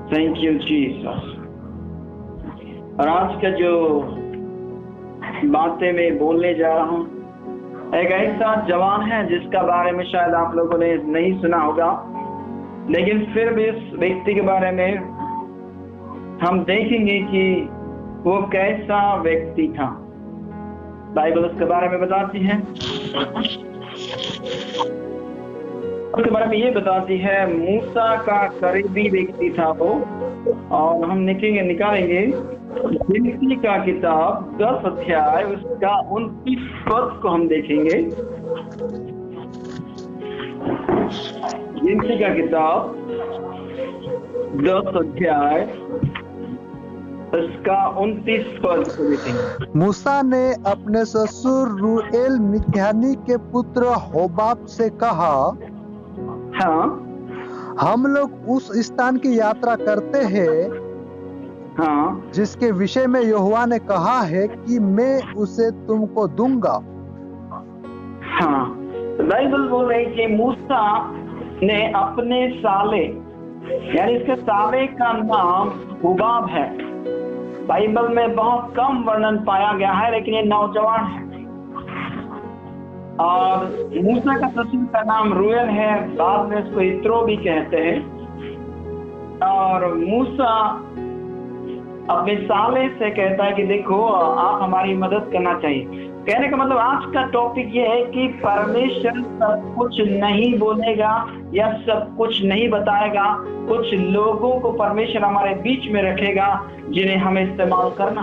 Thank you Jesus. और आज का जो बातें मैं बोलने जा रहा हूँ, एक ऐसा जवान है जिसका बारे में शायद आप लोगों ने नहीं सुना होगा, लेकिन फिर भी इस व्यक्ति के बारे में हम देखेंगे कि वो कैसा व्यक्ति था। बाइबल उसके बारे में बताती है, उसके बारे में ये बताती है, मूसा का करीबी व्यक्ति था वो। और हम निकालेंगे गिनती का किताब 10 अध्याय उसका 29 पद को हम देखेंगे। गिनती का किताब 10 अध्याय उसका 29 पद को देखेंगे। मूसा ने अपने ससुर रूएल मिद्यानी के पुत्र होबाब से कहा, हाँ, हम लोग उस स्थान की यात्रा करते हैं हाँ, जिसके विषय में यहोवा ने कहा है कि मैं उसे तुमको दूंगा। हाँ, बाइबल बोल रही कि मूसा ने अपने साले, यानी इसके साले का नाम होबाब है। बाइबल में बहुत कम वर्णन पाया गया है, लेकिन ये नौजवान है। और मूसा का ससुर का नाम रूएल है, बाद में इसको इत्रो भी कहते हैं। और मूसा अपने साले से कहता है कि देखो, आप हमारी मदद करना चाहिए। कहने का मतलब आज का टॉपिक ये है कि परमेश्वर सब कुछ नहीं बोलेगा या सब कुछ नहीं बताएगा। कुछ लोगों को परमेश्वर हमारे बीच में रखेगा जिन्हें हमें इस्तेमाल करना।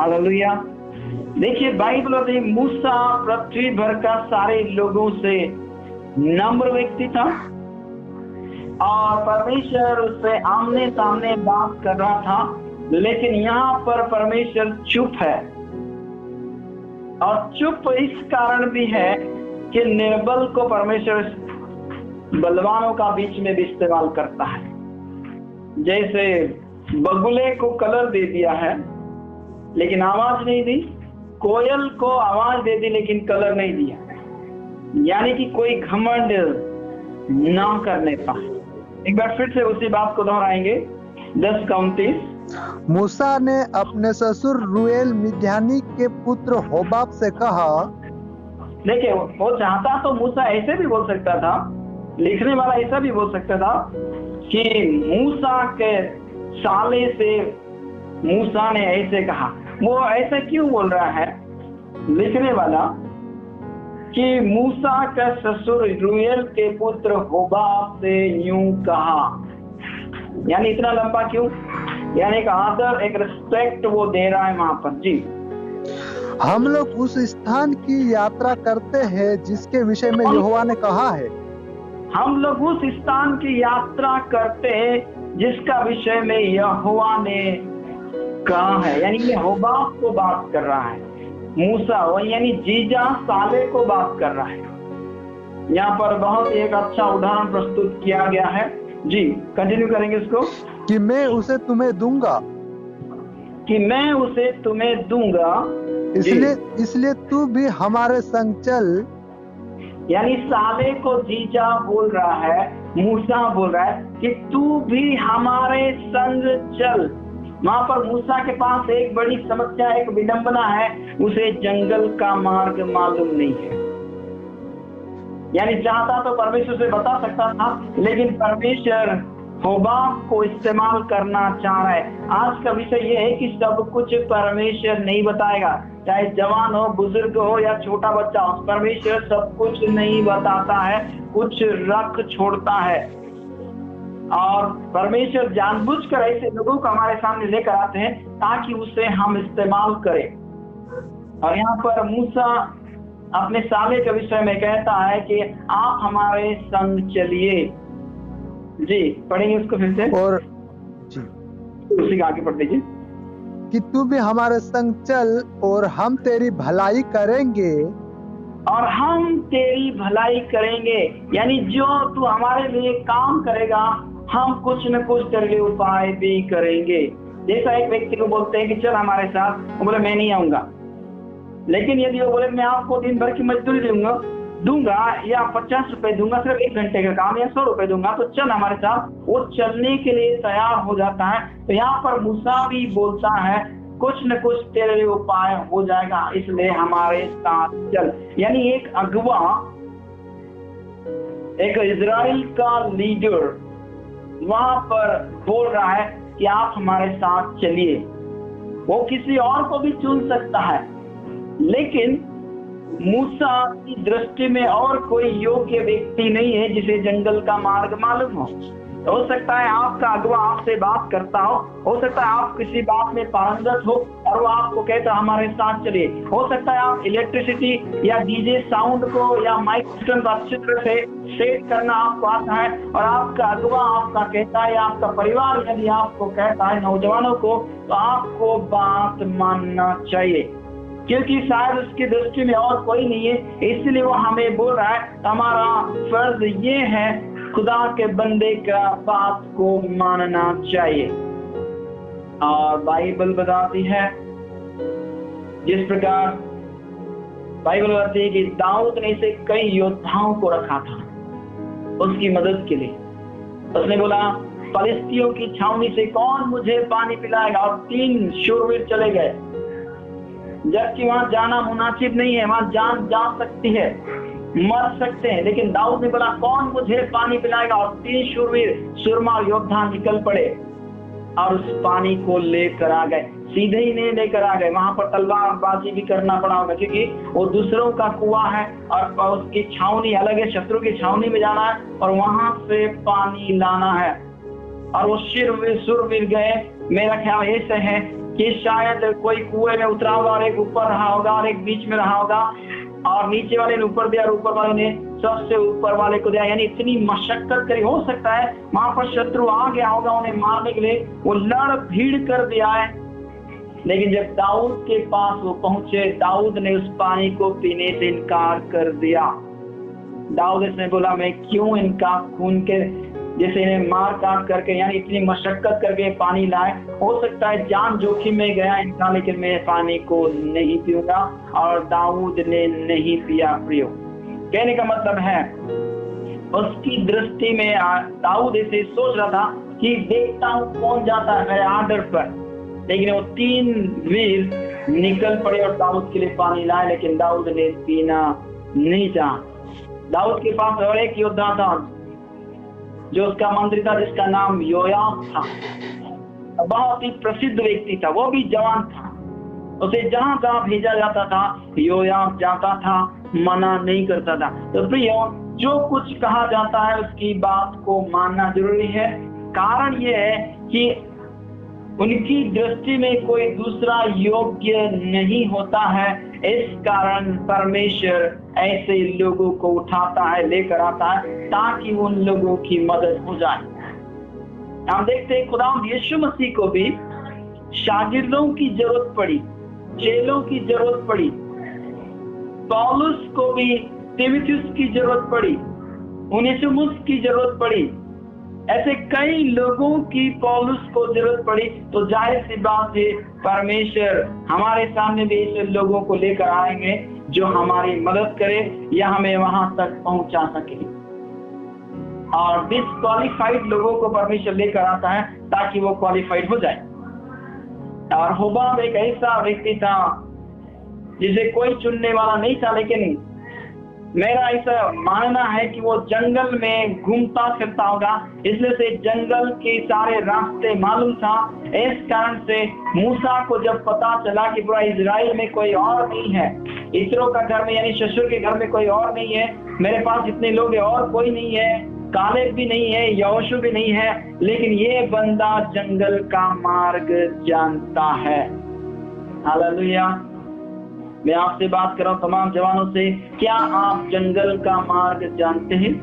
हालेलुया। देखिए, बाइबल में मूसा पृथ्वी भर का सारे लोगों से नम्र व्यक्ति था और परमेश्वर उससे आमने सामने बात कर रहा था, लेकिन यहाँ पर परमेश्वर चुप है। और चुप इस कारण भी है कि निर्बल को परमेश्वर बलवानों का बीच में भी इस्तेमाल करता है। जैसे बगुले को कलर दे दिया है लेकिन आवाज नहीं दी, कोयल को आवाज दे दी लेकिन कलर नहीं दिया, यानी कि कोई घमंड ना करने पाए। एक बार फिर से उसी बात को दोहराएंगे। 10:29। मूसा ने अपने ससुर रूएल मिद्यानी के पुत्र होबाब से कहा। देखिए, वो चाहता तो मूसा ऐसे भी बोल सकता था, लिखने वाला ऐसा भी बोल सकता था कि मूसा के साले से मूसा ने ऐसे कहा। वो ऐसा क्यों बोल रहा है लिखने वाला कि मूसा का ससुर रूएल के पुत्र होबाब से यूं कहा, यानी इतना लंबा क्यों? यानी एक आदर, एक रिस्पेक्ट वो दे रहा है वहां पर। जी, हम लोग उस स्थान की यात्रा करते हैं जिसके विषय में यहोवा ने कहा है। हम लोग उस स्थान की यात्रा करते हैं जिसका विषय में यहोवा ने कहा है। यानी ये होबाब को बात कर रहा है, मूसा वो यानी जीजा साले को बात कर रहा है। यहाँ पर बहुत एक अच्छा उदाहरण प्रस्तुत किया गया है। जी, कंटिन्यू करेंगे इसको। कि मैं उसे तुम्हें दूंगा, कि मैं उसे तुम्हें दूंगा, इसलिए तू भी हमारे संग चल। यानी साले को जीजा बोल रहा है, मूसा बोल रहा है कि तू भी हमारे संग चल। वहां पर मूसा के पास एक बड़ी समस्या, एक विडंबना है, उसे जंगल का मार्ग मालूम नहीं है। यानी चाहता तो परमेश्वर से बता सकता था, लेकिन परमेश्वर होबाब को इस्तेमाल करना चाह रहा है। आज का विषय ये है कि सब कुछ परमेश्वर नहीं बताएगा, चाहे जवान हो, बुजुर्ग हो या छोटा बच्चा हो, परमेश्वर सब कुछ नहीं बताता है, कुछ रख छोड़ता है। और परमेश्वर जानबूझकर ऐसे लोगों को हमारे सामने लेकर आते हैं ताकि उसे हम इस्तेमाल करें। और यहाँ पर मूसा अपने साले के विषय में कहता है कि आप हमारे संग चलिए। जी, पढ़ेंगे उसको फिर से, और जी, उसी का आगे पढ़ दीजिए। कि तू भी हमारे संग चल और हम तेरी भलाई करेंगे। और हम तेरी भलाई करेंगे, यानी जो तू हमारे लिए काम करेगा हम कुछ न कुछ तेरे लिए उपाय भी करेंगे। जैसा एक व्यक्ति को बोलते हैं कि चल हमारे साथ, वो बोले मैं नहीं आऊंगा, लेकिन यदि वो बोले मैं आपको दिन भर की मजदूरी दूंगा, दूंगा या 50 रुपए दूंगा, सिर्फ 1 घंटे का काम, या 100 रुपए दूंगा तो चल हमारे साथ, वो चलने के लिए तैयार हो जाता है। तो यहाँ पर मूसा भी बोलता है कुछ न कुछ तेरे लिए उपाय हो जाएगा, इसलिए हमारे साथ चल। यानी एक अगवा, एक इजराइल का लीडर वहां पर बोल रहा है कि आप हमारे साथ चलिए। वो किसी और को भी चुन सकता है, लेकिन मूसा की दृष्टि में और कोई योग्य व्यक्ति नहीं है जिसे जंगल का मार्ग मालूम हो सकता है आपका अगवा आपसे बात करता हो सकता है आप किसी बात में पारंगत हो और वो आपको कहता हमारे साथ चलिए। हो सकता है आप इलेक्ट्रिसिटी या डीजे साउंड को या माइक सिस्टम को अच्छी तरह से सेट करना आपको आता है, और आपका अगवा आपका कहता है, आपका परिवार यदि आपको कहता है, नौजवानों को, तो आपको बात मानना चाहिए, क्योंकि शायद उसकी दृष्टि में और कोई नहीं है। इसलिए वो हमें बोल रहा है हमारा फर्ज ये है खुदा के बंदे का बात को मानना चाहिए। और बाइबल बताती है, जिस प्रकार बाइबल बताती है कि दाऊद ने इसे कई योद्धाओं को रखा था उसकी मदद के लिए। उसने बोला फलिस्तियों की छावनी से कौन मुझे पानी पिलाएगा, और 3 शूरवीर चले गए, जबकि वहां जाना मुनासिब नहीं है, वहां जान जा सकती है, मर सकते हैं, लेकिन दाऊद ने बोला कौन मुझे पानी पिलाएगा, और 3 शूरवीर सुरमा योद्धा निकल पड़े और उस पानी को लेकर आ गए। सीधे ही नहीं लेकर आ गए, वहां पर तलवारबाजी भी करना पड़ा होगा, क्योंकि वो दूसरों का कुआं है और उसकी छावनी अलग है, शत्रु की छावनी में जाना है और वहां से पानी लाना है। और वो शूरवीर गए। मेरा ख्याल ऐसे है कि शायद कोई कुएं में उतरा होगा और एक ऊपर रहा होगा और एक बीच में रहा होगा, और नीचे वाले ने ऊपर दिया और ऊपर वाले ने सबसे ऊपर वाले को दिया। यानी इतनी मशक्कत करी। हो सकता है वहां पर शत्रु आ गया होगा उन्हें मारने के लिए, वो लड़ भीड़ कर दिया है, लेकिन जब दाऊद के पास वो पहुंचे, दाऊद ने उस पानी को पीने से इनकार कर दिया। दाऊद इसने बोला मैं क्यों इनका खून के जैसे इन्हें मार काट करके, यानी इतनी मशक्कत करके पानी लाए, हो सकता है जान जोखिम में गया इनका, लेकिन मैं पानी को नहीं पीऊंगा। और दाऊद ने नहीं पिया। प्रियो, कहने का मतलब है उसकी दृष्टि में दाऊद ऐसे सोच रहा था कि देखता हूं कौन जाता है मेरे आर्डर पर, लेकिन वो 3 वीर निकल पड़े और दाऊद के लिए पानी लाए, लेकिन दाऊद ने पीना नहीं चाहा। दाऊद के पास और एक योद्धा था जो उसका मंत्री था, जिसका नाम योआब था, बहुत ही प्रसिद्ध व्यक्ति था, वो भी जवान था। उसे जहां जहां भेजा जाता था योआब जाता था, मना नहीं करता था। तो प्रियो, जो कुछ कहा जाता है उसकी बात को मानना जरूरी है। कारण यह है कि उनकी दृष्टि में कोई दूसरा योग्य नहीं होता है, इस कारण परमेश्वर ऐसे लोगों को उठाता है, लेकर आता है, ताकि उन लोगों की मदद हो जाए। हम देखते हैं खुदा यीशु मसीह को भी शागिर्दों की जरूरत पड़ी, चेलों की जरूरत पड़ी, पौलुस को भी तीमुथियुस की जरूरत पड़ी, उनेसिमुस की जरूरत पड़ी, ऐसे कई लोगों की पौलुस को जरूरत पड़ी। तो जाहिर सी बात है परमेश्वर हमारे सामने भी ऐसे लोगों को लेकर आएंगे जो हमारी मदद करे या हमें वहां तक पहुंचा सके। और डिसक्वालिफाइड लोगों को परमेश्वर लेकर आता है ताकि वो क्वालिफाइड हो जाए। और होबाब एक ऐसा व्यक्ति था जिसे कोई चुनने वाला नहीं था, लेकिन मेरा ऐसा मानना है कि वो जंगल में घूमता फिरता होगा, इसलिए से जंगल के सारे रास्ते मालूम था। इस कारण से मूसा को जब पता चला कि पूरा इजराइल में कोई और नहीं है, इस्रो का घर में यानी ससुर के घर में कोई और नहीं है, मेरे पास जितने लोग हैं और कोई नहीं है, कालेब भी नहीं है, यहोशू भी नहीं है, लेकिन ये बंदा जंगल का मार्ग जानता है। हालेलुया। मैं आपसे बात कर रहा हूं तमाम जवानों से, क्या आप जंगल का मार्ग जानते हैं?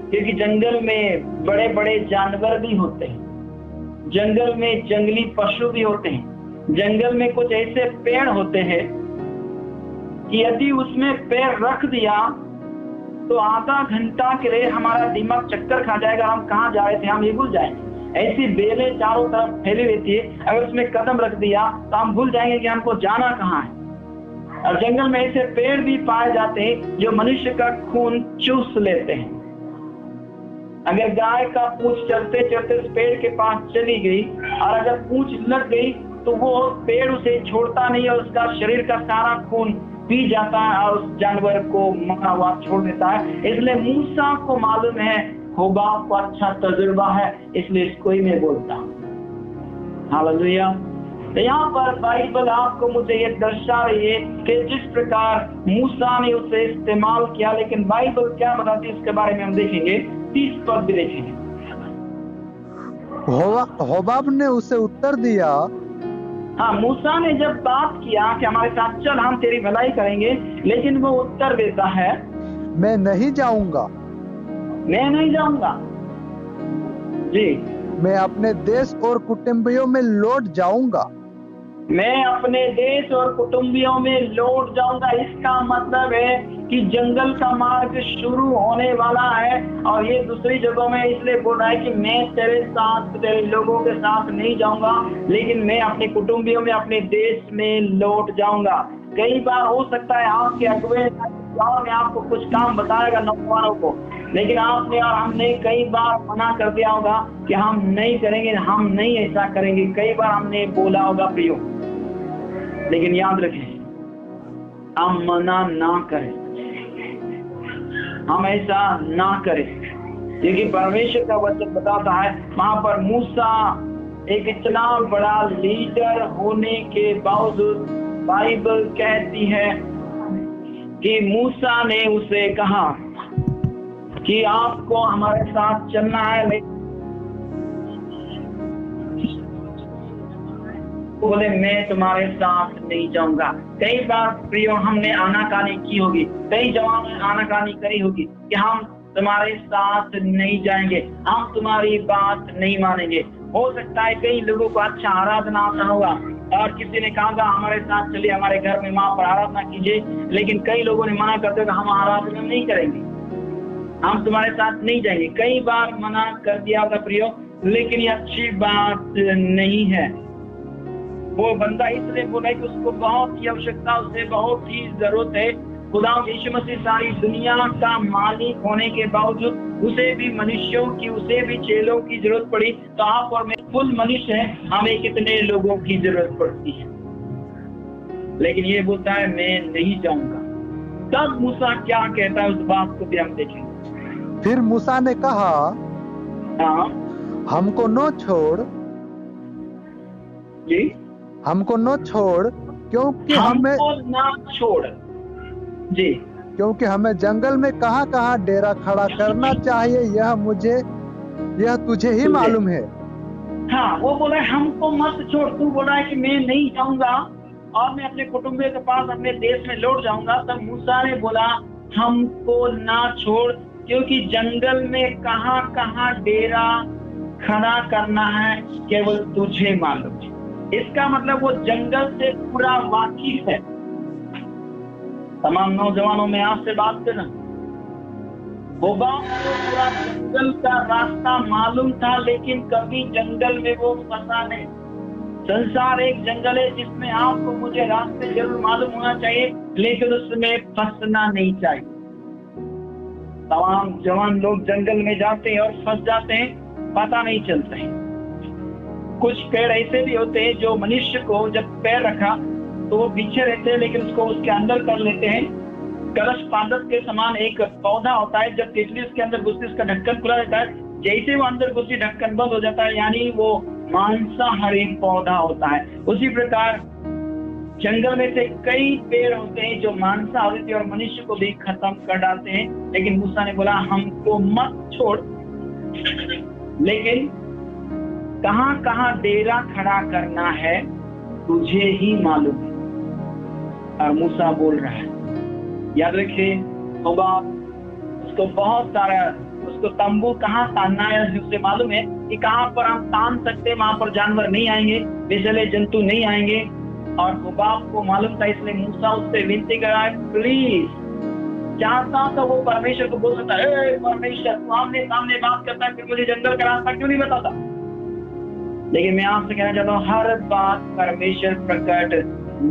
क्योंकि जंगल में बड़े बड़े जानवर भी होते हैं, जंगल में जंगली पशु भी होते हैं, जंगल में कुछ ऐसे पेड़ होते हैं कि यदि उसमें पैर रख दिया तो आधा घंटा के लिए हमारा दिमाग चक्कर खा जाएगा, हम कहाँ जा रहे थे हम ये भूल जाएंगे। ऐसी बेलें चारों तरफ फैली रहती है, अगर उसमें कदम रख दिया तो हम भूल जाएंगे कि हमको जाना कहाँ है। और जंगल में ऐसे पेड़ भी पाए जाते हैं जो मनुष्य का खून चूस लेते हैं। अगर गाय का पूंछ चलते चलते उस पेड़ के पास चली गई और अगर पूंछ लग गई तो वो पेड़ उसे छोड़ता नहीं और उसका शरीर का सारा खून पी जाता है और उस जानवर को मरा हुआ छोड़ देता है। इसलिए मूसा को मालूम है, होबाब को अच्छा तजुर्बा है, इसलिए इसको ही मैं बोलता हूँ। हालेलुया। तो यहाँ पर बाइबल आपको मुझे ये दर्शा रही है कि जिस प्रकार मूसा ने उसे इस्तेमाल किया, लेकिन बाइबल क्या बताती है इसके बारे में हम देखेंगे। 30 पद भी देखेंगे। होबाब ने उसे उत्तर दिया, हाँ, मूसा ने जब बात किया कि हमारे साथ चल, हम तेरी भलाई करेंगे, लेकिन वो उत्तर देता है, मैं नहीं जाऊंगा, मैं नहीं जाऊंगा। जी, मैं अपने देश और कुटुंबियों में लौट जाऊंगा, मैं अपने देश और कुटुंबियों में लौट जाऊंगा। इसका मतलब है कि जंगल का मार्ग शुरू होने वाला है और ये दूसरी जगहों में इसलिए बोल रहा है कि मैं तेरे साथ, तेरे लोगों के साथ नहीं जाऊंगा, लेकिन मैं अपने कुटुंबियों में, अपने देश में लौट जाऊंगा। कई बार हो सकता है आपके अगुवे गाँव में आपको कुछ काम बताएगा नौजवानों को, लेकिन आपने और हमने कई बार मना कर दिया होगा कि हम नहीं करेंगे, हम नहीं ऐसा करेंगे। कई बार हमने बोला होगा प्रियो, लेकिन याद रखें, हम मना ना करें, हम ऐसा ना करें, क्योंकि परमेश्वर का वचन बताता है, वहां पर मूसा एक इतना बड़ा लीडर होने के बावजूद बाइबल कहती है कि मूसा ने उसे कहा कि आपको हमारे साथ चलना है, बोले मैं तुम्हारे साथ नहीं जाऊंगा। कई बार प्रियो हमने आनाकानी की होगी, कई जवानों ने आनाकानी करी होगी कि हम तुम्हारे साथ नहीं जाएंगे, हम तुम्हारी बात नहीं मानेंगे। हो सकता है कई लोगों को अच्छा आराधना आता होगा और किसी ने कहा हमारे साथ चलिए, हमारे घर में वहां पर आराधना कीजिए, लेकिन कई लोगों ने मना करते हुए हम आराधना नहीं करेंगे, हम तुम्हारे साथ नहीं जाएंगे। कई बार मना कर दिया होगा प्रियो, लेकिन ये अच्छी बात नहीं है। वो बंदा इसलिए बोला कि उसको बहुत ही आवश्यकता, उसे बहुत ही जरूरत है। खुदा यीशु मसीह सारी दुनिया का मालिक होने के बावजूद उसे भी मनुष्यों की, उसे भी चेलों की जरूरत पड़ी। तो आप और मैं फुल मनुष्य हैं, हमें कितने लोगों की जरूरत पड़ती है, लेकिन ये बोलता है मैं नहीं जाऊंगा। तब मूसा क्या कहता है उस बात को भी हम देखेंगे। फिर मूसा ने कहा, हाँ हमको न छोड़, जी, हमको न छोड़, क्योंकि हमें ना छोड़ जी, क्योंकि हमें जंगल में कहाँ कहाँ डेरा खड़ा करना चाहिए यह तुझे ही मालूम है। हाँ, वो बोला हमको मत छोड़, तू बोला है कि मैं नहीं जाऊंगा और मैं अपने कुटुंबियों के पास अपने देश में लौट जाऊंगा। तब मूसा ने बोला हमको ना छोड़, क्योंकि जंगल में कहाँ कहाँ डेरा खड़ा करना है केवल तुझे मालूम है। इसका मतलब वो जंगल से पूरा वाकिफ है। तमाम नौजवानों में आपसे बात करना, होबाब को पूरा जंगल का रास्ता मालूम था, लेकिन कभी जंगल में वो फंसा नहीं। संसार एक जंगल है जिसमें आपको मुझे रास्ते जरूर मालूम होना चाहिए, लेकिन उसमें फंसना नहीं चाहिए। तमाम जवान लोग जंगल में जाते हैं और फंस जाते हैं, पता नहीं चलता है। कुछ पेड़ ऐसे भी होते हैं जो मनुष्य को जब पैर रखा तो वो पीछे रहते हैं, लेकिन उसको उसके अंदर कर लेते हैं। कलश पादप के समान एक पौधा होता है, जब तितली उसके अंदर घुसती उसका ढक्कन खुला रहता है, जैसे वो अंदर घुसती ढक्कन बंद हो जाता है, यानी वो मांसाहारी पौधा होता है। उसी प्रकार जंगल में से कई पेड़ होते हैं जो मांसाहारी थे और मनुष्य को भी खत्म कर डालते हैं। लेकिन मूसा ने बोला हमको मत छोड़, लेकिन कहाँ कहाँ डेरा खड़ा करना है तुझे ही मालूम है। और मूसा बोल रहा है, याद रखिए, होबाब उसको बहुत सारा, उसको तंबू कहाँ तानना है उसे मालूम है कि कहाँ पर हम तान सकते हैं, वहां पर जानवर नहीं आएंगे, विषैले जंतु नहीं आएंगे। और होबाब को मालूम था, इसलिए मूसा उससे विनती करा, प्लीज। चाहता तो वो परमेश्वर को बोल सकता है, परमेश्वर तू आमने सामने बात करता है, फिर मुझे जंगल का रास्ता क्यों नहीं बताता। लेकिन मैं आपसे कहना चाहता हूँ, हर बात परमेश्वर प्रकट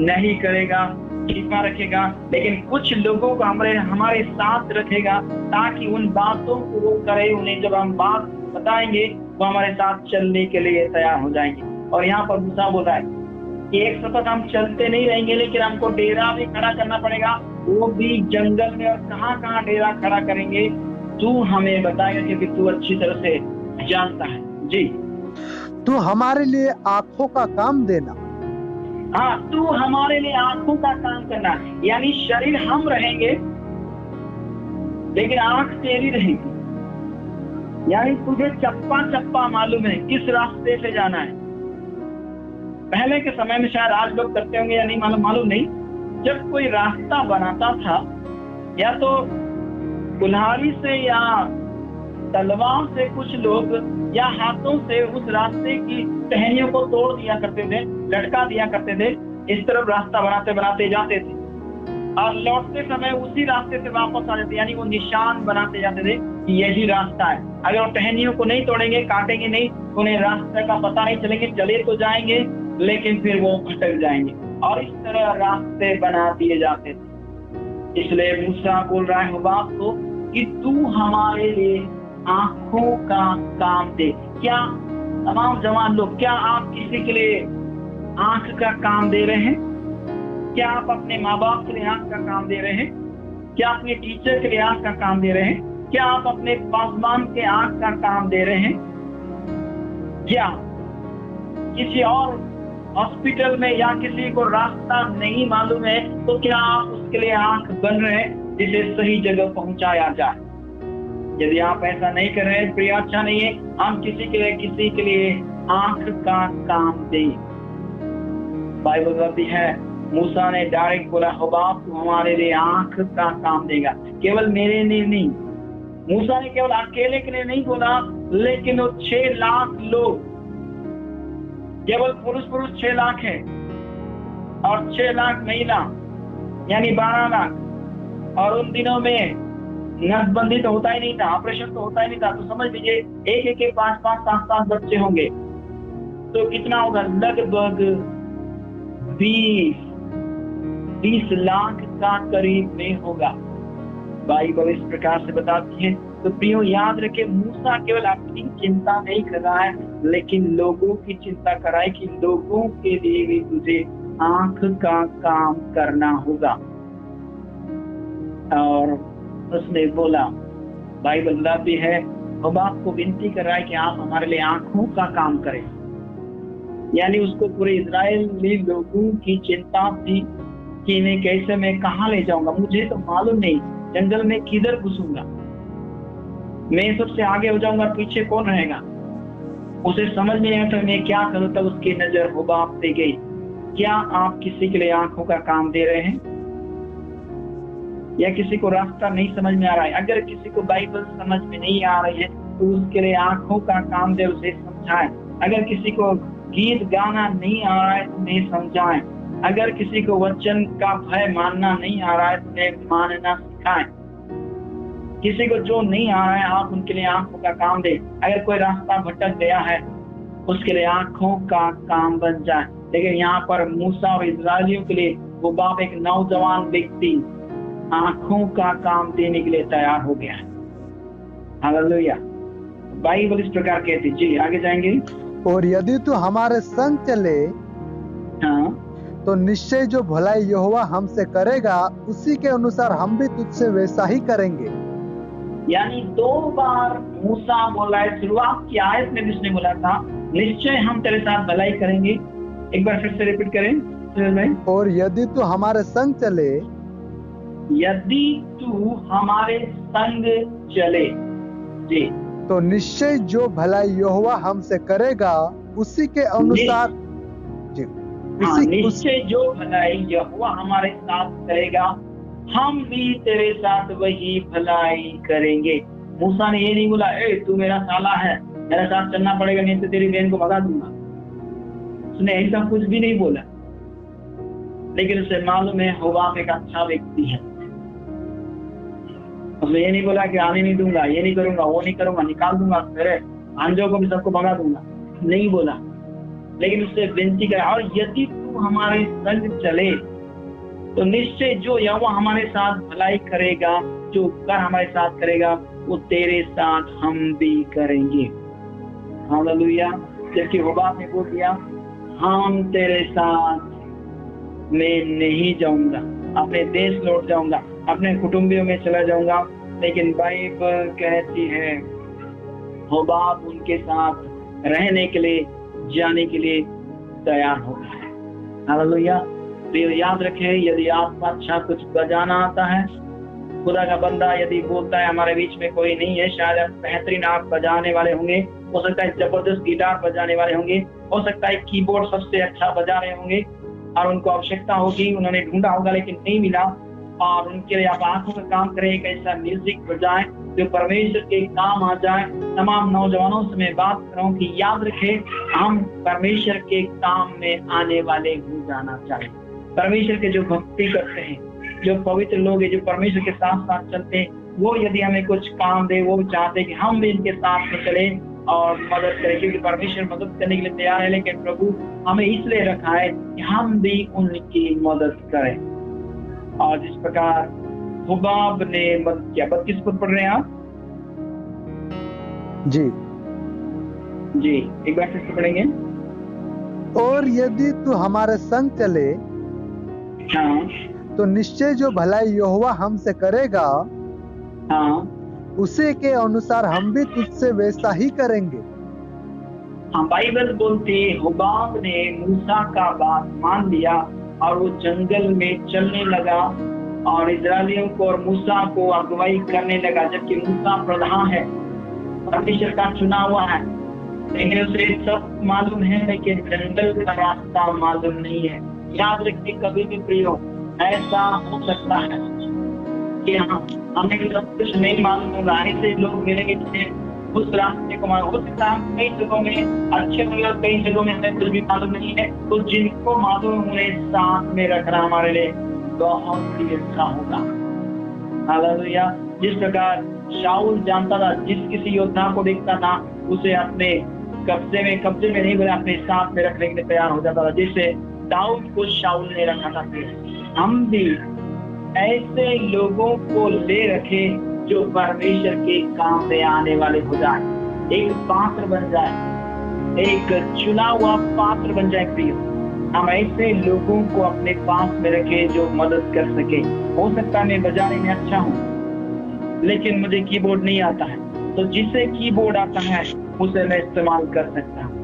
नहीं करेगा। छिपा रखेगा, लेकिन कुछ लोगों को हमारे साथ रखेगा ताकि उन बातों को वो करे। उन्हें जब हम बात बताएंगे वो हमारे साथ चलने के लिए तैयार हो जाएंगे। और यहाँ पर मूसा बोल रहा है कि एक सतत हम चलते नहीं रहेंगे, लेकिन हमको डेरा भी खड़ा करना पड़ेगा, वो भी जंगल में। और कहाँ कहाँ डेरा खड़ा करेंगे तू हमें बताएगा, क्योंकि तू अच्छी तरह से जानता है। जी, तू हमारे लिए आंखों का काम देना। हाँ, तू हमारे लिए आंखों का काम करना, यानी शरीर हम रहेंगे लेकिन आंख तेरी रहेगी। यानी तुझे चप्पा चप्पा मालूम है किस रास्ते से जाना है। पहले के समय में शायद आज लोग करते होंगे या नहीं मालूम नहीं। जब कोई रास्ता बनाता था, या तो कुल्हाड़ी से या तलवार से कुछ लोग या हाथों से उस रास्ते की टहनियों को तोड़ दिया करते थे, लटका दिया करते थे। इस तरफ रास्ता बनाते बनाते जाते थे और लौटते समय उसी रास्ते से वापस आ जाते, यानी वो निशान बनाते जाते थे कि यही रास्ता है। अगर वो टहनियों को नहीं तोड़ेंगे, काटेंगे नहीं, उन्हें रास्ते का पता नहीं चलेंगे। चले तो जाएंगे लेकिन फिर वो भटक जाएंगे, और इस तरह रास्ते बना दिए जाते थे। इसलिए मूसा बोल रहा है बाप को कि तू हमारे लिए आंखों का काम दे। क्या तमाम जवान लोग, क्या आप किसी के लिए आंख का काम दे रहे हैं? क्या आप अपने माँ बाप के लिए आंख का काम दे रहे हैं? क्या अपने टीचर के लिए आंख का काम दे रहे हैं? क्या आप अपने पासवान के आंख का काम दे रहे हैं? क्या किसी और हॉस्पिटल में या किसी को रास्ता नहीं मालूम है तो क्या आप उसके लिए आंख बन रहे हैं जिसे सही जगह पहुंचाया जाए? यदि आप ऐसा नहीं कर रहे हैं, प्रिय, अच्छा नहीं है। हम किसी के लिए आंख का काम दें। बाइबल कहती है मूसा ने डायरेक्ट बोला, हो बाप तू हमारे लिए आंख का काम देगा। केवल मेरे लिए नहीं, मूसा ने केवल अकेले के लिए नहीं बोला, लेकिन वो 6 लाख लोग, केवल पुरुष 6 लाख है और 6 लाख महिला, यानी 12 लाख। और उन दिनों में नसबंदी तो होता ही नहीं था, ऑपरेशन तो होता ही नहीं था। तो समझ लीजिए एक के 5-5, 7-7 बच्चे होंगे तो कितना होगा? लगभग 20 लाख का करीब में होगा। बाइबल इस प्रकार से बताती है। तो प्रियो, याद रखे, मूसा केवल अपनी चिंता नहीं कर रहा है, लेकिन लोगों की चिंता कर रहा है कि लोगों के लिए भी तुझे आंख का काम करना होगा। और उसने बोला, बाइबल बताती है, अब आपको विनती कर रहा है कि आप हमारे लिए आंखों का काम करें। यानी उसको पूरे इजराइली लोगों की चिंता थी कि इन्हें कैसे, मैं कहाँ ले जाऊंगा, मुझे तो मालूम नहीं, जंगल में किधर घुसूंगा, मैं सबसे आगे हो जाऊंगा, पीछे कौन रहेगा। उसे समझ में नहीं आता मैं क्या करूं। तब उसकी नजर हुबाब पे गई। क्या आप किसी के लिए आंखों का काम दे रहे हैं? या किसी को रास्ता नहीं समझ में आ रहा है? अगर किसी को बाइबल समझ में नहीं आ रही है तो उसके लिए आंखों का काम दे, उसे समझाएं। अगर किसी को गीत गाना नहीं आ रहा है तो उन्हें समझाएं। अगर किसी को वचन का भय मानना नहीं आ रहा है तो उन्हें मानना सिखाएं। किसी को जो नहीं आ रहा है आप उनके लिए आंखों का काम दें। अगर कोई रास्ता भटक गया है उसके लिए आंखों का काम बन जाए। लेकिन यहाँ पर मूसा और इजरायलियों के लिए वो बाप, एक नौजवान व्यक्ति, आंखों का काम देने के लिए तैयार हो गया है। हालेलुया। बाइबल इस प्रकार कहती। जी, आगे जाएंगे। और यदि तू हमारे संग चले, हाँ, तो निश्चय जो भलाई यहोवा हमसे करेगा उसी के अनुसार हम भी तुझसे वैसा ही करेंगे। यानी 2 बार मूसा बोला है। शुरुआत की आयत में जिसने बोला था, निश्चय हम तेरे साथ भलाई करेंगे। एक बार फिर से रिपीट करें। और यदि तू हमारे संग चले, यदि तू हमारे संग चले, जी, तो निश्चय जो भलाई यहोवा हमसे करेगा उसी के अनुसार, जी, निश्चय जो भलाई यहोवा हमारे साथ करेगा हम भी तेरे साथ वही भलाई करेंगे। मूसा ने ये नहीं बोला, ए तू मेरा साला है, मेरे साथ चलना पड़ेगा, नहीं तो तेरी बहन को भगा दूंगा। उसने ऐसा कुछ भी नहीं बोला, लेकिन उसे मालूम है हुबाब एक अच्छा व्यक्ति है। उसने ये नहीं बोला कि आने नहीं दूंगा, ये नहीं करूंगा, वो नहीं करूंगा, निकाल दूंगा, मेरे अंजों को भी सबको भगा दूंगा, नहीं बोला। लेकिन उससे विनती करे, और यदि तू हमारे संग चले तो निश्चय जो यहोवा हमारे साथ भलाई करेगा, जो उपकार हमारे साथ करेगा, वो तेरे साथ हम भी करेंगे। हालेलुया। जबकि होबाब ने बोल दिया, हम तेरे साथ मैं नहीं जाऊंगा, अपने देश लौट जाऊंगा, अपने कुटुंबियों में चला जाऊंगा। लेकिन बाइबल कहती है होबाब उनके साथ रहने के लिए, जाने के लिए तैयार हो गया है। हालेलुया। तो याद रखें, यदि आपको अच्छा कुछ बजाना आता है, खुदा का बंदा यदि बोलता है हमारे बीच में कोई नहीं है, शायद बेहतरीन आप बजाने वाले होंगे, हो सकता है जबरदस्त गिटार बजाने वाले होंगे, हो सकता है कीबोर्ड सबसे अच्छा बजा रहे होंगे और उनको आवश्यकता होगी, उन्होंने ढूंढा होगा लेकिन नहीं मिला, और उनके लिए आप आंखों का काम करें, एक ऐसा म्यूजिक बजाएं जो परमेश्वर के काम आ जाए। तमाम नौजवानों से मैं बात कर रहा हूँ कि याद रखें, हम परमेश्वर के काम में आने वाले हो जाना चाहिए। परमेश्वर के जो भक्ति करते हैं, जो पवित्र लोग हैं, जो परमेश्वर के साथ साथ चलते हैं, वो यदि हमें कुछ काम दे, वो चाहते हैं कि हम भी इनके साथ में चले और मदद करें, क्योंकि परमेश्वर मदद करने के लिए तैयार है। लेकिन प्रभु हमें इसलिए रखा है कि हम भी उनकी मदद करें। और जिस प्रकार हुबाब ने मदद किया। 32 पद पढ़ रहे हैं आप? जी जी, एक बार फिर से पढ़ेंगे। और यदि तू हमारे संग चले हाँ तो निश्चय जो भलाई यहोवा हमसे करेगा, हाँ उसी के अनुसार हम भी तुझसे वैसा ही करेंगे। हाँ, बाइबल बोलती है हुबाब ने मूसा का बात मान लिया और वो जंगल में चलने लगा और इजरायलियों को और मूसा को अगुवाई करने लगा। जबकि मूसा प्रधान है, परमेश्वर का चुना हुआ है, लेकिन उसे सब मालूम है, लेकिन जंगल का रास्ता मालूम नहीं है। याद रखिए, कभी भी प्रियो ऐसा हो सकता है कि हमें सब कुछ नहीं मालूम होगा, ऐसे लोग मिलेंगे जिन्हें उस रास्ते को मालूम हो सकता है। कई जगहों में अच्छे होंगे, कई जगहों में हमें कुछ भी मालूम नहीं है। तो जिनको मालूम उन्हें साथ में रखना हमारे लिए बहुत ही अच्छा होगा। हालेलुया। जिस प्रकार शाऊल जानता था, जिस किसी योद्धा को देखता था उसे अपने कब्जे में नहीं बोले, अपने साथ में रखने के लिए तैयार हो जाता था। जैसे दाऊद को शाऊल ने रखा था, हम भी ऐसे लोगों को ले रखे जो परमेश्वर के काम में आने वाले हो जाए, एक पात्र बन जाए, एक चुना हुआ पात्र बन जाए। प्रिय, हम ऐसे लोगों को अपने पास में रखे जो मदद कर सके। हो सकता है मैं बजाने में अच्छा हूँ लेकिन मुझे कीबोर्ड नहीं आता है, तो जिसे कीबोर्ड आता है उसे मैं इस्तेमाल कर सकता हूँ।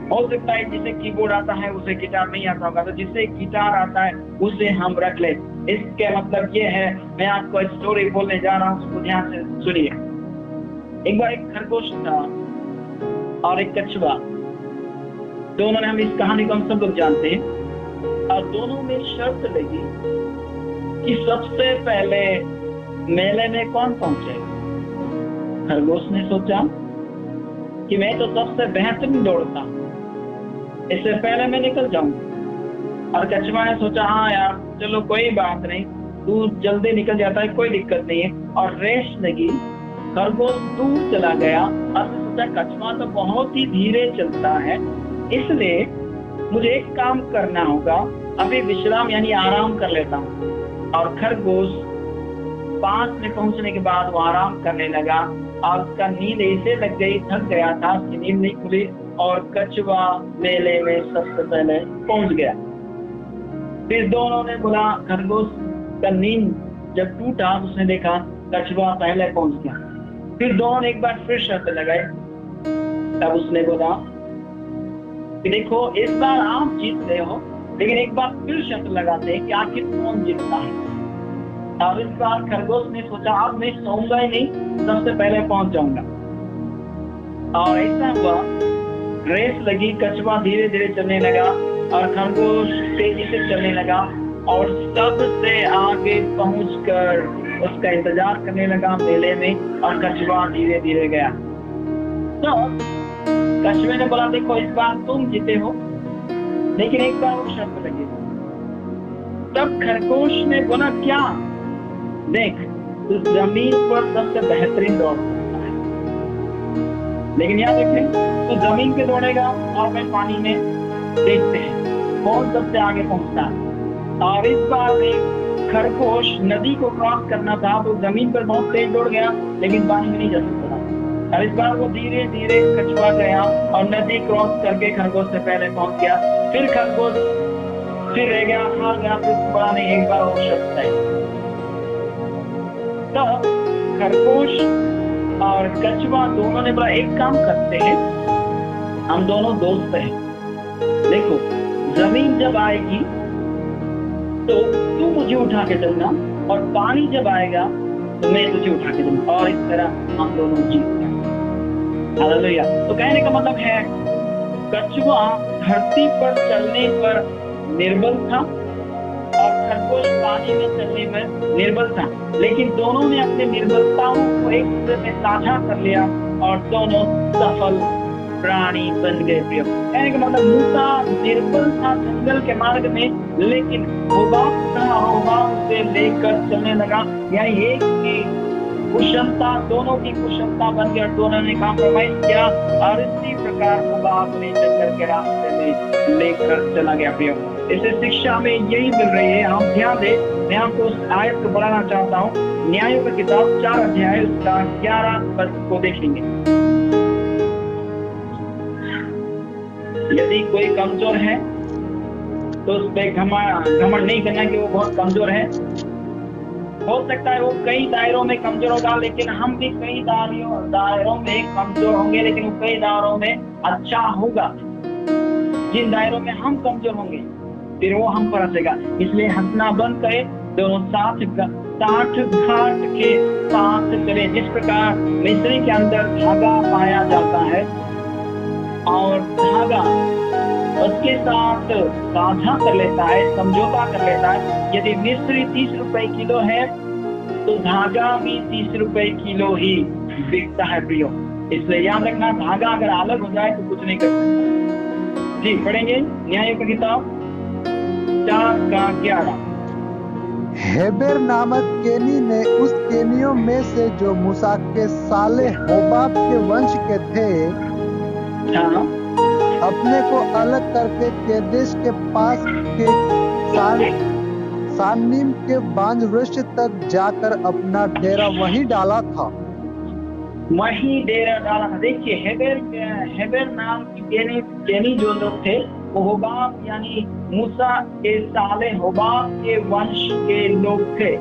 हो सकता है जिसे कीबोर्ड आता है उसे गिटार नहीं आता होगा, तो जिसे गिटार आता है उसे हम रख ले। इसके मतलब ये है, मैं आपको एक स्टोरी बोलने जा रहा हूँ, उसको ध्यान से सुनिए। एक बार एक खरगोश था और एक कछुआ, दोनों ने, हम इस कहानी को हम सब लोग जानते हैं, और दोनों में शर्त लगी कि सबसे पहले मेले में कौन पहुंचेगा। खरगोश ने सोचा कि मैं तो सबसे बेहतरीन दौड़ता हूँ, इससे पहले मैं निकल जाऊंगा। और कछुआ ने सोचा, हाँ यार चलो कोई बात नहीं, तू जल्दी निकल जाता है, कोई दिक्कत नहीं है। और रेस लगी, खरगोश दूर चला गया और सोचा कछुआ तो बहुत ही धीरे चलता है, इसलिए मुझे एक काम करना होगा, अभी विश्राम यानी आराम कर लेता हूँ। और खरगोश पास में पहुंचने के बाद वो आराम करने लगा और उसका नींद ऐसे लग गई, थक गया था, उसकी नींद नहीं खुली और कछुआ मेले में सबसे पहले पहुंच गया। फिर दोनों ने बोला, खरगोश का नींद जब टूटा उसने देखा कछुआ पहले पहुंच गया। फिर दोनों ने एक बार फिर शर्त लगाई, तब उसने बोला कि देखो इस बार आप जीत गए हो, लेकिन एक बार फिर शर्त लगाते हैं कि आखिर कौन जीतता है। और इस बार खरगोश ने सोचा, अब मैं सोऊंगा ही नहीं, सबसे पहले पहुंच जाऊंगा। और ऐसा हुआ, रेस लगी, कछुआ धीरे धीरे चलने लगा और खरगोश तेजी से चलने लगा और सबसे आगे पहुंचकर उसका इंतजार करने लगा मेले में, और कछुआ धीरे धीरे गया। तो कछुए ने बोला, देखो इस बार तुम जीते हो, लेकिन एक बार वो शर्त लगी। तब खरगोश ने बोला, क्या? देख, तू जमीन पर सबसे बेहतरीन दौड़ सकता है, लेकिन याद रखें तू जमीन पे दौड़ेगा और मैं पानी में, देखते हैं कौन सबसे आगे पहुंचता है। और इस बार में खरगोश नदी को क्रॉस करना था तो जमीन पर बहुत तेज दौड़ गया, लेकिन पानी में नहीं जा सकता था। और इस बार वो धीरे धीरे कछुआ गया और नदी क्रॉस करके खरगोश से पहले पहुंच गया। फिर खरगोश फिर रह गया, हार गया, फिर बड़ा नहीं, एक बार और शब्द है। तो खरगोश और कछुआ दोनों ने बोला एक काम करते हैं, हम दोनों दोस्त हैं। देखो जमीन जब आएगी तो तू मुझे उठा के चलना, और पानी जब आएगा तो मैं तुझे उठा के दूंगा, और इस तरह हम दोनों जीत गए। हालेलुया। तो कहने का मतलब है कछुआ धरती पर चलने पर निर्बल था और खरगोश पानी में चलने में निर्बल था, लेकिन दोनों ने अपने निर्बलताओं को एक दूसरे में साझा कर लिया और दोनों सफल प्राणी बन गए। प्रिय कहने का मतलब मूसा निर्बल था जंगल के मार्ग में, लेकिन होबाब से लेकर चलने लगा। यानी एक की कुशलता दोनों की कुशलता बन गया, दोनों ने कॉम्प्रोमाइज किया और इसी प्रकार होबाब ने जंगल के रास्ते में लेकर चला गया। प्रिय इसे शिक्षा में यही मिल रही है, हम ध्यान दें। मैं आपको उस आयत को बढ़ाना चाहता हूँ। न्यायों की किताब 4 अध्याय उसका 11 पद को देखेंगे। यदि कोई कमजोर है तो उस पर घमंड नहीं करना कि वो बहुत कमजोर है। हो सकता है वो कई दायरों में कमजोर होगा, लेकिन हम भी कई दायरों में कमजोर होंगे, लेकिन वो कई दायरों में अच्छा होगा। जिन दायरों में हम कमजोर होंगे फिर वो हम पर हंसेगा। इसलिए हंसना बंद करे, दोनों साथ घाट के साथ चले। जिस प्रकार मिस्री के अंदर धागा पाया जाता है और धागा उसके साथ साझा कर लेता है, समझौता कर लेता है। यदि मिस्री 30 रुपए किलो है तो धागा भी 30 रुपए किलो ही बिकता है। प्रियो इसलिए याद रखना, धागा अगर अलग हो जाए तो कुछ नहीं कर सकता। जी पढ़ेंगे न्याय की किताब 4 का 11। हेबेर नामक केनी ने उस केनियों में से जो मूसा के साले होबाब के वंश के थे अपने को अलग करके केदेश के पास के सानीम के बांज वृक्ष तक जाकर अपना डेरा वहीं डाला था। वहीं डेरा डाला था। देखिए हेबेर नाम की केनी जो लोग थे वो होबाब यानी मूसा के साले होबाब के वंश के लोग थे।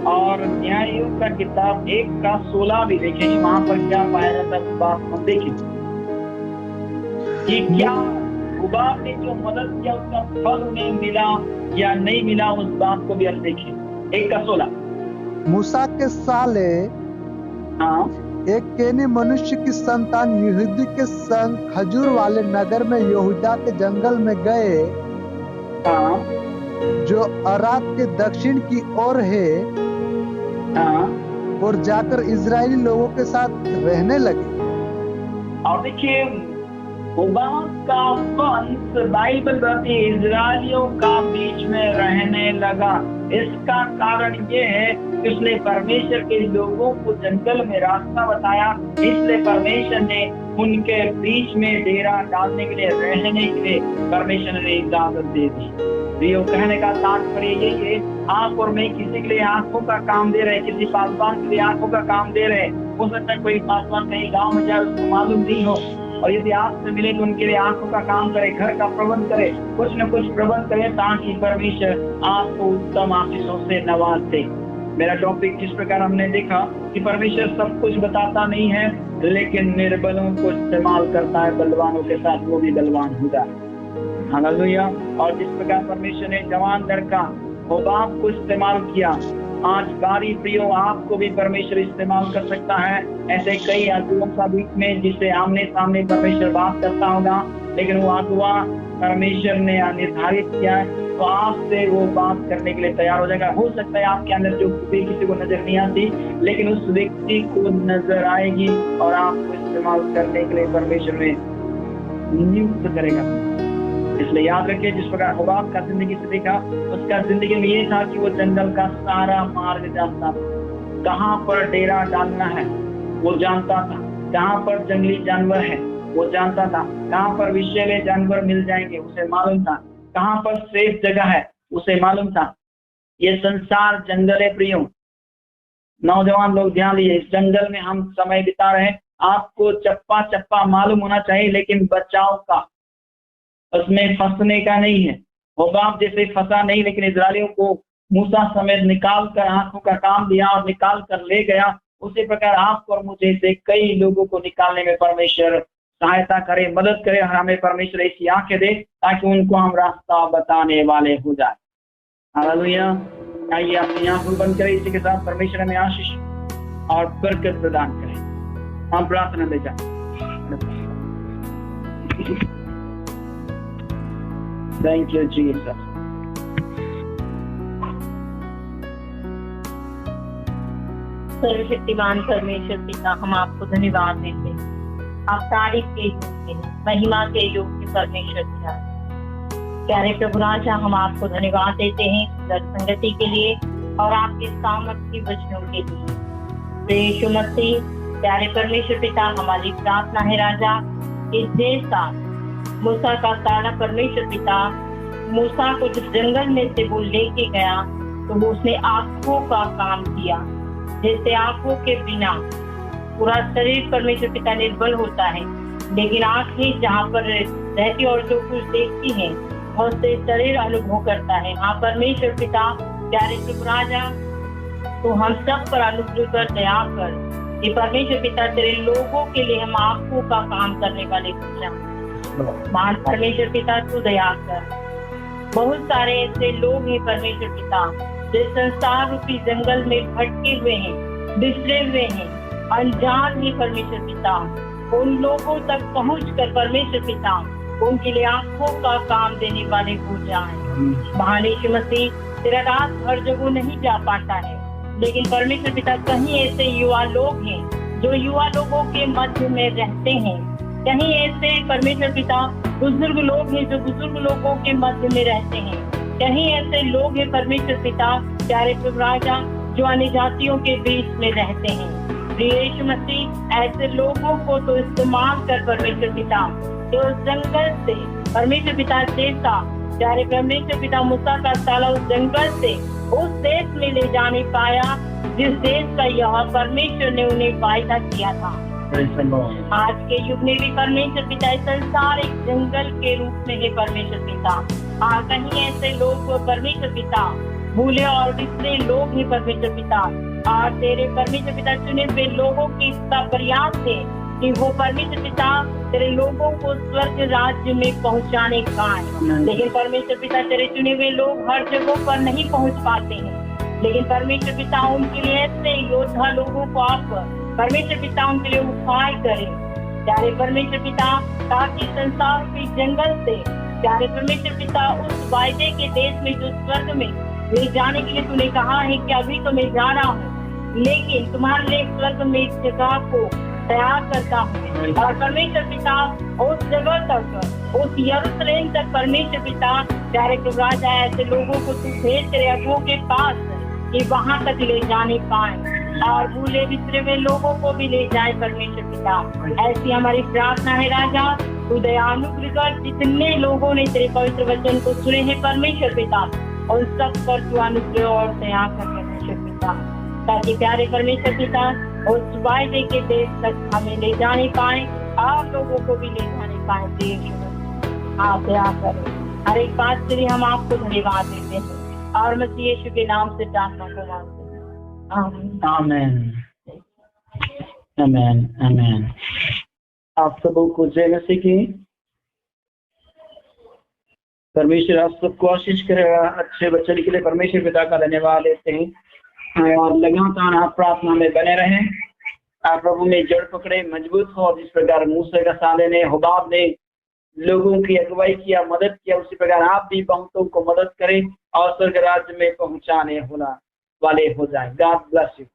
और न्यायों का किताब 1 का 16 भी देखेंगे, वहां पर क्या पाया जाता है बात हम देखेंगे कि क्या होबाब ने जो मदद किया उसका फल उन्हें मिला या नहीं मिला, उस बात को भी हम देखें। 1 का 16। मूसा के साले एक केनी मनुष्य की संतान यहूदी के संग खजूर वाले नगर में यहूदा के जंगल में गए जो अरात के दक्षिण की ओर है, और जाकर इजरायली लोगों के साथ रहने लगे। और देखिए होबाब का वंश बाइबल बताती है इजरायलियों का बीच में रहने लगा। इसका कारण ये है कि उसने परमेश्वर के लोगों को जंगल में रास्ता बताया, इसलिए परमेश्वर ने उनके बीच में डेरा डालने के लिए, रहने के लिए परमेश्वर ने इजाजत दे दी। प्रियो कहने का तात्पर्य यही है, आप और मैं किसी के लिए आंखों का काम दे रहे, किसी पासवान के लिए आंखों का काम दे रहे। हो सकता है कोई पासवान कहीं गाँव में जाए उसको मालूम नहीं हो, और यदि आपसे मिले तो उनके लिए आंखों का काम करे, घर का प्रबंध करे, कुछ न कुछ प्रबंध करे ताकि परमेश्वर आपको उत्तम आशीषों से नवाज दे। मेरा टॉपिक किस प्रकार हमने देखा कि परमेश्वर सब कुछ बताता नहीं है, लेकिन निर्बलों को इस्तेमाल करता है, बलवानों के साथ वो भी बलवान होगा। हालेलुया। और जिस प्रकार परमेश्वर ने जवान लड़का होबाब को इस्तेमाल किया, आज बारी प्रियो आपको भी परमेश्वर इस्तेमाल कर सकता है। ऐसे कई अगुओं का बीच में जिससे आमने सामने परमेश्वर बात करता होगा, लेकिन वो अगुआ परमेश्वर ने निर्धारित किया है तो आपसे वो बात करने के लिए तैयार हो जाएगा। हो सकता है आपके अंदर जो खूबी किसी को नजर नहीं आती, लेकिन उस व्यक्ति को नजर आएगी और आपको इस्तेमाल करने के लिए परमेश्वर ने नियुक्त करेगा। इसलिए याद रखिए, जिस प्रकार होबाब का जिंदगी से देखा, उसका जिंदगी में ये था कि वो जंगल का सारा मार्ग जानता था, कहाँ पर डेरा डालना है वो जानता था, कहाँ पर जंगली जानवर है वो जानता था, कहाँ पर विषैले जानवर मिल जाएंगे उसे मालूम था, कहाँ पर सेफ जगह है उसे मालूम था ये संसार जंगल है। प्रियो नौजवान लोग ध्यान दीजिए, इस जंगल में हम समय बिता रहे हैं। आपको चप्पा चप्पा मालूम होना चाहिए, लेकिन बचाव का, उसमें फंसने का नहीं है। होबाब जैसे फंसा नहीं, लेकिन इजरायलियों को मूसा समेत निकाल कर आंखों का काम दिया और निकाल कर ले गया। उसी प्रकार आपको और मुझे से कई लोगों को निकालने में परमेश्वर सहायता करे, मदद करे, और हमें परमेश्वर ऐसी आंखें दे ताकि उनको हम रास्ता बताने वाले हो जाए। हालेलुया। आइए अपनी आंखों बंद करें, इसी के साथ परमेश्वर हमें आशीष और बरकत प्रदान करें। हम प्रार्थना ले जाए। Thank you Jesus. सर्वशक्तिमान परमेश्वर पिता, हम आपको धन्यवाद देते हैं। आप तारीफ के योग्य हैं, महिमा के योग्य परमेश्वर पिता। प्यारे प्रभु राजा, हम आपको धन्यवाद देते हैं सुंदर संगति के लिए और आपके सामर्थ्य वचनों के लिए। प्रिय यीशु मसीह, प्यारे परमेश्वर पिता, हमारी प्रार्थना है राजा, इस देश का मूसा का सारा परमेश्वर पिता, मूसा को जब जंगल में से वो लेके गया तो वो उसने आंखों का काम किया। जैसे आंखों के बिना पूरा शरीर परमेश्वर पिता निर्बल होता है, लेकिन आंखें जहाँ पर रहती और जो कुछ देखती है उससे शरीर अनुभव करता है। हाँ परमेश्वर पिता, प्यारे प्रभु राजा, तो हम सब पर अनुग्रह कर, दया कर कि परमेश्वर पिता तेरे लोगों के लिए हम आंखों का काम करने वाले हो जाए। मान परमेश्वर पिता तू दया कर। बहुत सारे ऐसे लोग हैं परमेश्वर पिता जो संसार रूपी जंगल में भटके हुए हैं, बिछड़े हुए हैं, अनजान ही परमेश्वर पिता। उन लोगों तक पहुंचकर परमेश्वर पिता उनके लिए आंखों का काम देने वाले हो जाएं। महान यीशु मसीह, तेरा रात हर जगह नहीं जा पाता है, लेकिन परमेश्वर पिता कहीं ऐसे युवा लोग हैं जो युवा लोगों के मध्य में रहते हैं। कहीं ऐसे परमेश्वर पिता बुजुर्ग लोग हैं जो बुजुर्ग लोगों के मध्य में रहते हैं। कहीं ऐसे लोग हैं परमेश्वर पिता, प्यारे प्रभु राजा, जो अन्य जातियों के बीच में रहते हैं। प्रिय यीशु मसीह, ऐसे लोगों को तो इस्तेमाल कर परमेश्वर पिता, जो जंगल से परमेश्वर पिता जैसा प्यारे परमेश्वर पिता मूसा का साला उस जंगल से उस देश में ले जाने पाया जिस देश का यह परमेश्वर ने उन्हें वायदा किया था। आज के युग में भी परमेश्वर पिता संसार एक जंगल के रूप में है परमेश्वर पिता। कहीं ऐसे लोग परमेश्वर पिता भूले और बिछड़े लोग ही परमेश्वर पिता, और तेरे परमेश्वर पिता चुने हुए लोगों की प्रयास है कि वो परमेश्वर पिता तेरे लोगों को स्वर्ग राज्य में पहुंचाने का है। लेकिन परमेश्वर पिता तेरे चुने हुए लोग हर जगह पर नहीं पहुंच पाते हैं, लेकिन परमेश्वर पिता उनके लिए ऐसे योद्धा लोगों को आप परमेश्वर पिता उनके लिए उपाय करे प्यारे परमेश्वर पिता, ताकि संसार के जंगल से प्यारे परमेश्वर पिता उस वायदे के देश में जो स्वर्ग में ले जाने के लिए तूने कहा है कि अभी तो मैं जा रहा हूँ, लेकिन तुम्हारे लिए स्वर्ग में इस जगह को तैयार करता हूँ। और परमेश्वर पिता उस जगह तक, उस यरूशलेम तक परमेश्वर पिता प्यारे प्रभु राजा ऐसे लोगों को तू भेज तेरे अगुओं के पास कि वहां तक ले जाने पाए और भूले बिछड़े हुए लोगों को भी ले जाए परमेश्वर पिता। ऐसी हमारी प्रार्थना है राजा, तू दयानुग्रह कर। जितने लोगों ने तेरे पवित्र वचन को सुने हैं परमेश्वर पिता, और सब पर तू अनुग्रह और दया कर परमेश्वर पिता, ताकि प्यारे परमेश्वर पिता उस वायदे के देश तक हमें ले जाने पाए और लोगों को भी ले जाने पाए। देश आप दया करें। हर एक बात के लिए हम आपको धन्यवाद देते हैं और मसीह यीशु के नाम से प्रार्थना को मांगते हैं। आमीन, आमीन, आमीन। आप सबों को जय मसीह की। परमेश्वर आप सबको आशीष करेगा। अच्छे बच्चों के लिए परमेश्वर पिता का धन्यवाद देते हैं और लगातार आप प्रार्थना में बने रहें। आप प्रभु में जड़ पकड़े, मजबूत हो। जिस प्रकार मूसा का साले ने, हुबाब ने लोगों की अगुवाई किया, मदद किया, उसी प्रकार आप भी बहुतों को मदद करें और स्वर्ग राज्य में पहुंचाने वाले हो जाए। God bless you.